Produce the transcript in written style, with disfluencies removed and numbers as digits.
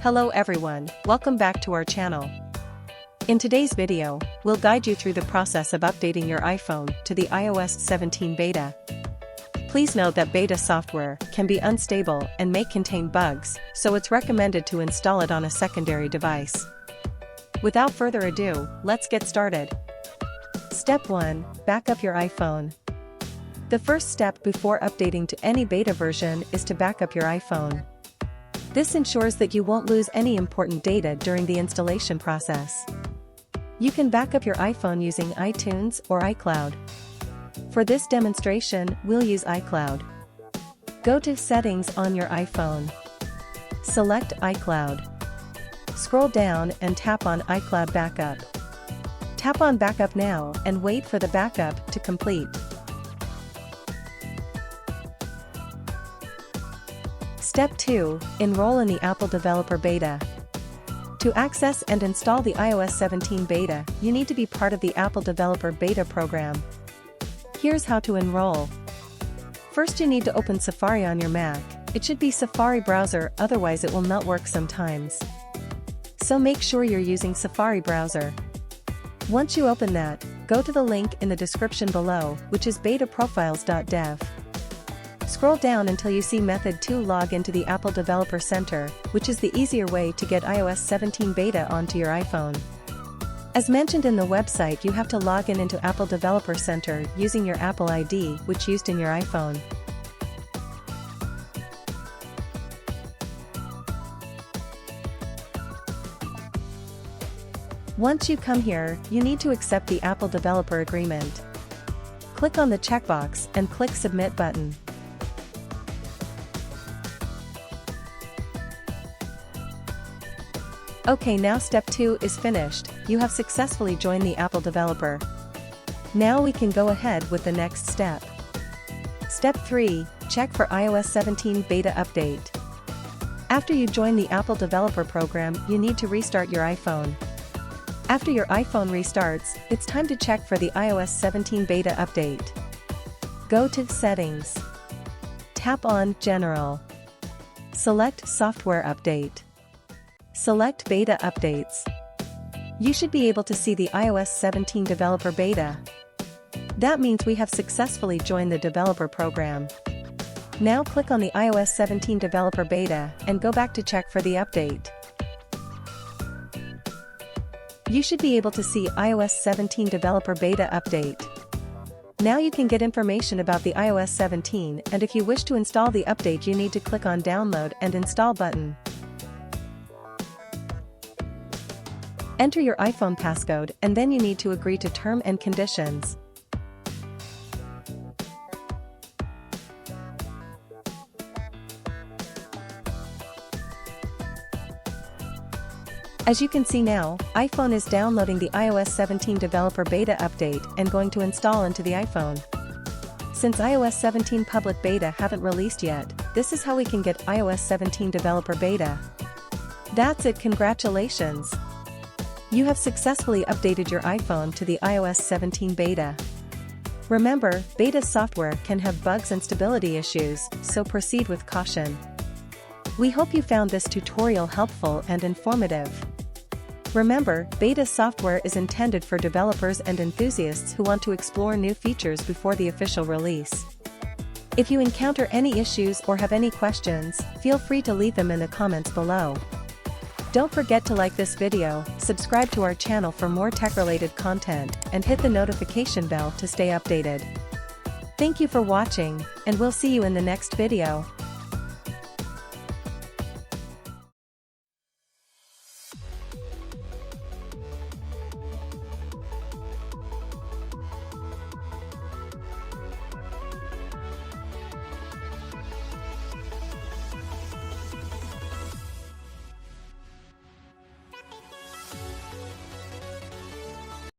Hello everyone, welcome back to our channel. In today's video, we'll guide you through the process of updating your iPhone to the iOS 17 beta. Please note that beta software can be unstable and may contain bugs, so it's recommended to install it on a secondary device. Without further ado, let's get started. Step 1. Back up your iPhone. The first step before updating to any beta version is to back up your iPhone. This ensures that you won't lose any important data during the installation process. You can back up your iPhone using iTunes or iCloud. For this demonstration, we'll use iCloud. Go to Settings on your iPhone. Select iCloud. Scroll down and tap on iCloud Backup. Tap on Backup now and wait for the backup to complete. Step 2. Enroll in the Apple Developer Beta. To access and install the iOS 17 beta, you need to be part of the Apple Developer Beta program. Here's how to enroll. First, you need to open Safari on your Mac. It should be Safari browser, otherwise it will not work sometimes. So make sure you're using Safari browser. Once you open that, go to the link in the description below, which is betaprofiles.dev. Scroll down until you see Method 2. Log into the Apple Developer Center, which is the easier way to get iOS 17 beta onto your iPhone. As mentioned in the website, you have to log in into Apple Developer Center using your Apple ID, which used in your iPhone. Once you come here, you need to accept the Apple Developer Agreement. Click on the checkbox and click Submit button. Okay, now step 2 is finished. You have successfully joined the Apple Developer. Now we can go ahead with the next step. Step 3. Check for iOS 17 beta update. After you join the Apple Developer program, you need to restart your iPhone. After your iPhone restarts, it's time to check for the iOS 17 beta update. Go to Settings. Tap on General. Select Software Update. Select Beta Updates. You should be able to see the iOS 17 Developer Beta. That means we have successfully joined the developer program. Now click on the iOS 17 Developer Beta and go back to check for the update. You should be able to see iOS 17 Developer Beta Update. Now you can get information about the iOS 17, and if you wish to install the update, you need to click on Download and Install button. Enter your iPhone passcode and then you need to agree to terms and conditions. As you can see now, iPhone is downloading the iOS 17 Developer Beta update and going to install into the iPhone. Since iOS 17 Public Beta haven't released yet, this is how we can get iOS 17 Developer Beta. That's it, congratulations! You have successfully updated your iPhone to the iOS 17 beta. Remember, beta software can have bugs and stability issues, so proceed with caution. We hope you found this tutorial helpful and informative. Remember, beta software is intended for developers and enthusiasts who want to explore new features before the official release. If you encounter any issues or have any questions, feel free to leave them in the comments below. Don't forget to like this video, subscribe to our channel for more tech-related content, and hit the notification bell to stay updated. Thank you for watching, and we'll see you in the next video.